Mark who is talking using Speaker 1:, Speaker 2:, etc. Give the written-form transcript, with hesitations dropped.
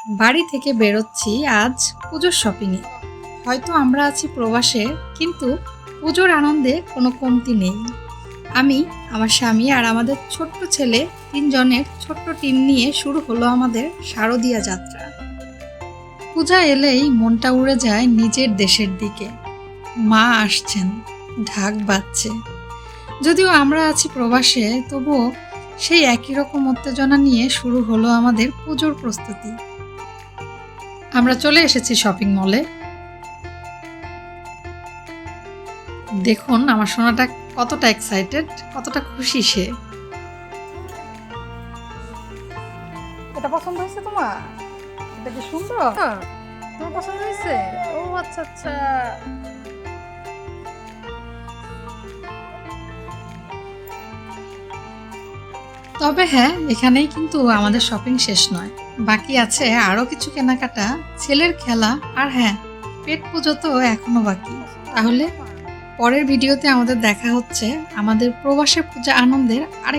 Speaker 1: বাড়ি থেকে বেরোচ্ছি আজ পুজোর শপিংয়ে। হয়তো আমরা আছি প্রবাসে, কিন্তু পুজোর আনন্দে কোনো কমতি নেই। আমি, আমার স্বামী আর আমাদের ছোট্ট ছেলে, 3 জনের ছোট্ট টিম নিয়ে শুরু হলো আমাদের শারদীয়া যাত্রা। পূজা এলেই মনটা উড়ে যায় নিজের দেশের দিকে। মা আসছেন, ঢাক বাজছে। যদিও আমরা আছি প্রবাসে, তবুও সেই একই রকম উত্তেজনা নিয়ে শুরু হলো আমাদের পুজোর প্রস্তুতি। আমরা চলে এসেছি শপিং মলে। দেখুন আমার সোনাটা কতটা এক্সাইটেড, কতটা খুশি সে।
Speaker 2: এটা পছন্দ হয়েছে তোমার? এটা কি সুন্দর? তোমার পছন্দ হয়েছে? ও আচ্ছা আচ্ছা।
Speaker 1: তবে হ্যাঁ, এখানেই কিন্তু আমাদের শপিং শেষ নয়। বাকি আছে আরও কিছু কেনাকাটা, ছেলের খেলা, আর হ্যাঁ, পেট পুজো তো এখনো বাকি। তাহলে পরের ভিডিওতে আমাদের দেখা হচ্ছে আমাদের প্রবাসে পূজা আনন্দের আরেক